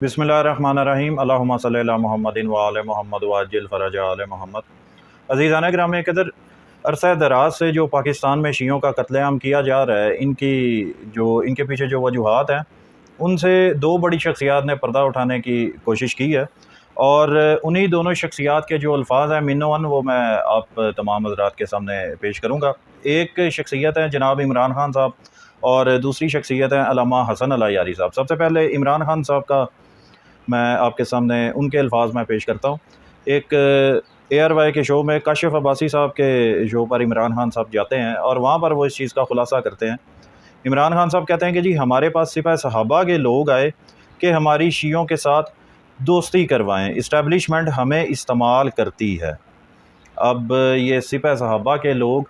बिस्मिल्लाहिर्रहमानिर्रहीम अल्लाहुम्मा सल्ली अला मुहम्मदिन व आले मोहम्मद वअज्जिल फ़रज आले मोहम्मद। अज़ीज़ान गिरामी कदर, अरसा दराज से जो पाकिस्तान में शियों का कत्लेआम किया जा रहा है, इनके पीछे जो वजूहात हैं, उनसे दो बड़ी शख्सियात ने पर्दा उठाने की कोशिश की है। और उन्हीं दोनों शख्सियात के जो अल्फाज हैं मिन्नोवन, वो मैं आप तमाम हज़रात के सामने पेश करूँगा। एक शख्सियत है जनाब इमरान खान साहब, और दूसरी शख्सियत है अल्लामा हसन अल यारी साहब। सबसे पहले इमरान खान साहब का मैं आपके सामने उनके अल्फाज में पेश करता हूँ। एक ARY के शो में काशिफ अब्बासी साहब के शो पर इमरान खान साहब जाते हैं और वहाँ पर वो इस चीज़ का खुलासा करते हैं। इमरान खान साहब कहते हैं कि जी, हमारे पास सिपह सहाबा के लोग आए कि हमारी शियों के साथ दोस्ती करवाएं, इस्टेब्लिशमेंट हमें इस्तेमाल करती है। अब ये सिपह सहाबा के लोग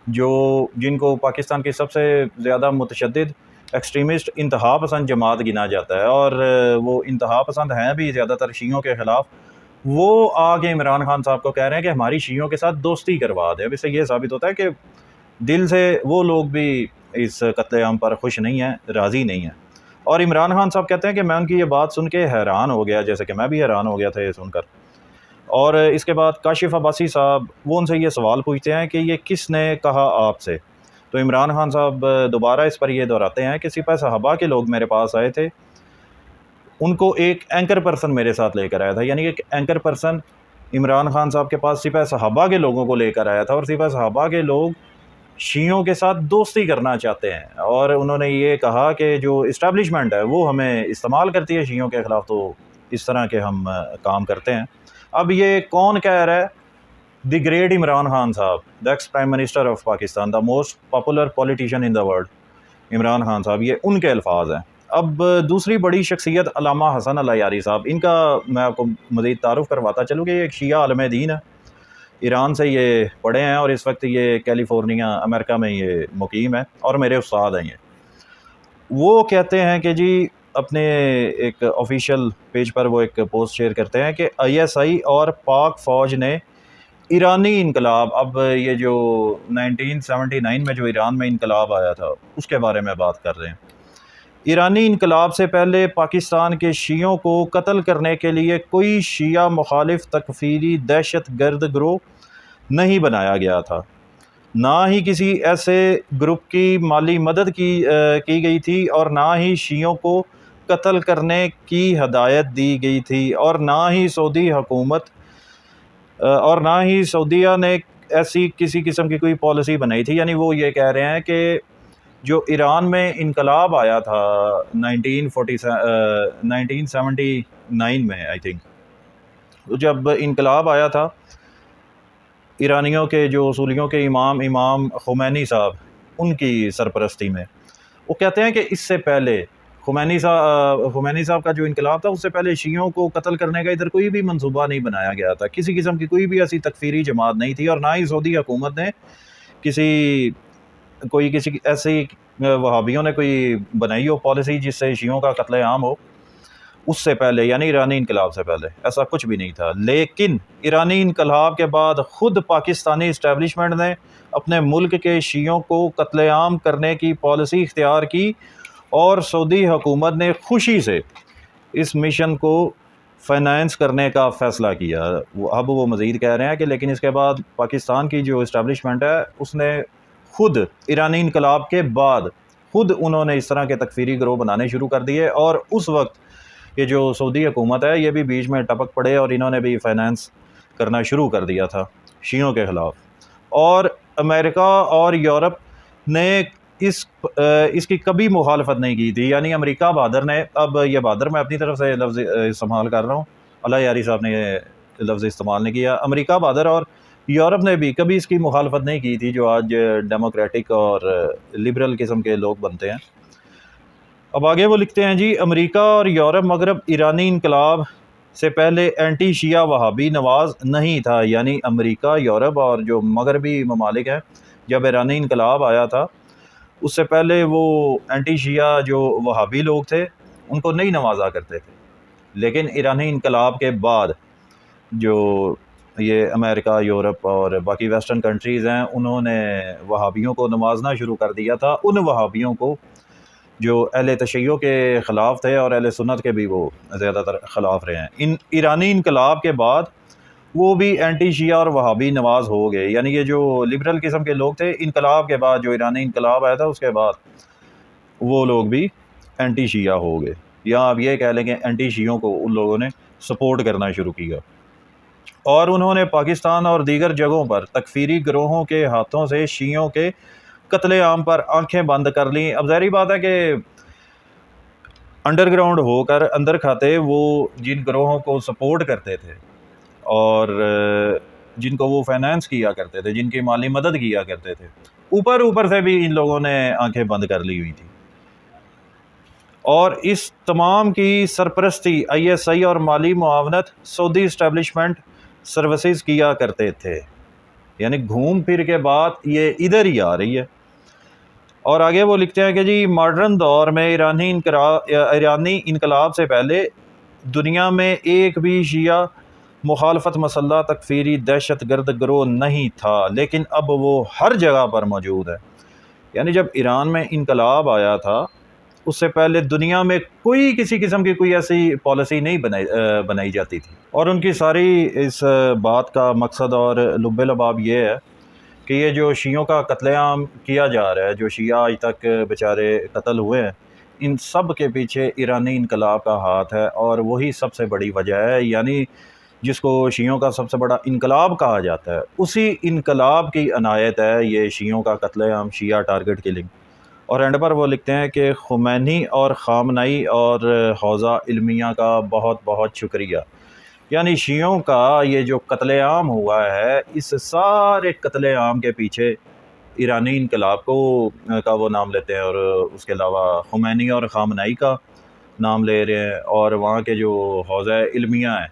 जो जिनको पाकिस्तान की सबसे ज़्यादा मुतशद्दिद एक्सट्रीमिस्ट इंतहा पसंद जमात गिना जाता है, और वो इंतहा पसंद हैं भी ज़्यादातर शियों के ख़िलाफ़, वो आगे इमरान खान साहब को कह रहे हैं कि हमारी शियों के साथ दोस्ती करवा दें। अब इससे ये साबित होता है कि दिल से वो लोग भी इस कत्लेआम पर खुश नहीं हैं, राज़ी नहीं हैं। और इमरान खान साहब कहते हैं कि मैं उनकी ये बात सुन के हैरान हो गया, जैसे कि मैं भी हैरान हो गया था ये सुनकर। और इसके बाद काशिफ अब्बासी साहब वो उनसे ये सवाल पूछते हैं कि ये किसने कहा आपसे। तो इमरान खान साहब दोबारा इस पर ये दोहराते हैं कि सिपह सहाबा के लोग मेरे पास आए थे, उनको एक एंकर पर्सन मेरे साथ लेकर आया था। यानी एक एंकर पर्सन इमरान खान साहब के पास सिपह सहाबा के लोगों को लेकर आया था, और सिपह सहाबा के लोग शियों के साथ दोस्ती करना चाहते हैं। और उन्होंने ये कहा कि जो इस्टेब्लिशमेंट है वो हमें इस्तेमाल करती है शियों के ख़िलाफ़, तो इस तरह के हम काम करते हैं। अब ये कौन कह रहा है? द ग्रेट इमरान खान साहब, the ex prime minister of Pakistan, the most popular politician in the world, Imran Khan साहब, ये उनके अल्फाज हैं। अब दूसरी बड़ी शख्सियत अल्लामा हसन अल यारी साहब, इनका मैं आपको मज़ीद तारुफ़ करवाता चलूँ कि एक शिया आलिम दीन है। ईरान से ये पढ़े हैं और इस वक्त ये कैलिफोर्निया अमेरिका में ये मुकीम है, और मेरे उस्ताद हैं ये। वो कहते हैं कि जी, अपने एक ऑफिशियल पेज पर वो एक पोस्ट शेयर करते हैं कि ISI और पाक फ़ौज ने ईरानी इनकलाब, अब ये जो 1979 में जो ईरान में इनकलाब आया था उसके बारे में बात कर रहे हैं। ईरानी इनकलाब से पहले पाकिस्तान के शियों को कत्ल करने के लिए कोई शिया मुखालिफ तकफीरी दहशत गर्द ग्रोह नहीं बनाया गया था, ना ही किसी ऐसे ग्रुप की माली मदद की गई थी, और ना ही शियों को कत्ल करने की हदायत दी गई थी, और ना ही सऊदी हुकूमत और ना ही सऊदीया ने ऐसी किसी किस्म की कोई पॉलिसी बनाई थी। यानी वो ये कह रहे हैं कि जो ईरान में इनकलाब आया था 1979 में, आई थिंक, जब इनकलाब आया था ईरानियों के जो उसूलियों के इमाम खुमैनी साहब, उनकी सरपरस्ती में, वो कहते हैं कि इससे पहले खुमैनी साहब का जो इनकलाब था, उससे पहले शियों को कत्ल करने का इधर कोई भी मंसूबा नहीं बनाया गया था। किसी किस्म की कोई भी ऐसी तकफीरी जमात नहीं थी, और ना ही सऊदी हुकूमत ने किसी ऐसी वहाबियों ने कोई बनाई हो पॉलिसी जिससे शियों का कत्लेआम हो। उससे पहले, यानी ईरानी इनकलाब से पहले, ऐसा कुछ भी नहीं था। लेकिन ईरानी इनकलाब के बाद खुद पाकिस्तानी इस्टेब्लिशमेंट ने अपने मुल्क के शियों को कत्लेआम करने की पॉलिसी इख्तियार की, और सऊदी हुकूमत ने खुशी से इस मिशन को फाइनेंस करने का फ़ैसला किया। अब वो मज़ीद कह रहे हैं कि लेकिन इसके बाद पाकिस्तान की जो इस्टेब्लिशमेंट है उसने खुद ईरानी इनकलाब के बाद खुद उन्होंने इस तरह के तकफीरी गिरोह बनाने शुरू कर दिए, और उस वक्त ये जो सऊदी हुकूमत है ये भी बीच में टपक पड़े, और इन्होंने भी फाइनेंस करना शुरू कर दिया था शियों के ख़िलाफ़। और अमेरिका और यूरोप ने इसकी कभी मुखालफत नहीं की थी। यानी अमेरिका बहादुर ने, अब ये बहादुर मैं अपनी तरफ से लफ्ज़ इस्तेमाल कर रहा हूँ, अल्लाह यारी साहब ने ये लफ्ज़ इस्तेमाल नहीं किया। अमेरिका बहादुर और यूरोप ने भी कभी इसकी मुखालफत नहीं की थी, जो आज डेमोक्रेटिक और लिबरल किस्म के लोग बनते हैं। अब आगे वो लिखते हैं जी, अमेरिका और यूरोप मगरब ईरानी इनकलाब से पहले एंटी शिया वहाबी नवाज नहीं था। यानी अमेरिका, यूरोप और जो मगरबी ममालिक हैं, जब ईरानी इनकलाब आया था उससे पहले वो एंटी शिया जो वहाबी लोग थे उनको नहीं नवाजा करते थे। लेकिन ईरानी इनकलाब के बाद जो ये अमेरिका, यूरोप और बाकी वेस्टर्न कंट्रीज़ हैं, उन्होंने वहाबियों को नवाजना शुरू कर दिया था। उन वहाबियों को جو اہل تشیع کے خلاف تھے اور اہل سنت کے بھی وہ زیادہ تر خلاف رہے ہیں۔ ایرانی انقلاب کے بعد وہ بھی اینٹی شیعہ اور وہابی نواز ہو گئے، یعنی یہ جو لبرل قسم کے لوگ تھے انقلاب کے بعد، جو ایرانی انقلاب آیا تھا اس کے بعد وہ لوگ بھی اینٹی شیعہ ہو گئے، یا آپ یہ کہہ لیں کہ اینٹی شیعوں کو ان لوگوں نے سپورٹ کرنا شروع کیا، اور انہوں نے پاکستان اور دیگر جگہوں پر تکفیری گروہوں کے ہاتھوں سے شیعوں کے قتل عام پر آنکھیں بند کر لیں۔ اب ظاہری بات ہے کہ انڈر گراؤنڈ ہو کر اندر کھاتے وہ جن گروہوں کو سپورٹ کرتے تھے اور جن کو وہ فائنانس کیا کرتے تھے، جن کی مالی مدد کیا کرتے تھے، اوپر سے بھی ان لوگوں نے آنکھیں بند کر لی ہوئی تھی، اور اس تمام کی سرپرستی ISI اور مالی معاونت سعودی اسٹیبلشمنٹ سروسز کیا کرتے تھے، یعنی گھوم پھر کے بات یہ ادھر ہی آ رہی ہے۔ اور آگے وہ لکھتے ہیں کہ جی ماڈرن دور میں ایرانی انقلاب سے پہلے دنیا میں ایک بھی شیعہ مخالفت مسلح تکفیری دہشت گرد گروہ نہیں تھا، لیکن اب وہ ہر جگہ پر موجود ہے۔ یعنی جب ایران میں انقلاب آیا تھا اس سے پہلے دنیا میں کوئی کسی قسم کی کوئی ایسی پالیسی نہیں بنائی جاتی تھی، اور ان کی ساری اس بات کا مقصد اور لب لباب یہ ہے کہ یہ جو شیعوں کا قتل عام کیا جا رہا ہے، جو شیعہ آج تک بیچارے قتل ہوئے ہیں، ان سب کے پیچھے ایرانی انقلاب کا ہاتھ ہے، اور وہی سب سے بڑی وجہ ہے، یعنی جس کو شیعوں کا سب سے بڑا انقلاب کہا جاتا ہے، اسی انقلاب کی عنایت ہے یہ شیعوں کا قتل عام، شیعہ ٹارگٹ کلنگ۔ اور اینڈ پر وہ لکھتے ہیں کہ خمینی اور خامنئی اور حوزہ علمیہ کا بہت بہت شکریہ، یعنی شیعوں کا یہ جو قتل عام ہوا ہے، اس سارے قتل عام کے پیچھے ایرانی انقلاب کا وہ نام لیتے ہیں، اور اس کے علاوہ خمینی اور خامنئی کا نام لے رہے ہیں، اور وہاں کے جو حوزہ علمیہ ہیں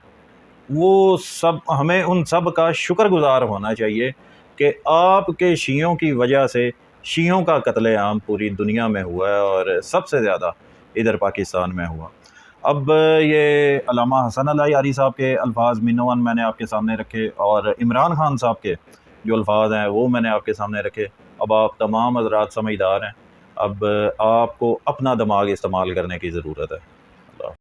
وہ سب، ہمیں ان سب کا شکر گزار ہونا چاہیے کہ آپ کے شیعوں کی وجہ سے شیعوں کا قتل عام پوری دنیا میں ہوا ہے، اور سب سے زیادہ ادھر پاکستان میں ہوا۔ اب یہ علامہ حسن اللہ یاری صاحب کے الفاظ منوان میں نے آپ کے سامنے رکھے، اور عمران خان صاحب کے جو الفاظ ہیں وہ میں نے آپ کے سامنے رکھے۔ اب آپ تمام حضرات سمجھدار ہیں، اب آپ کو اپنا دماغ استعمال کرنے کی ضرورت ہے۔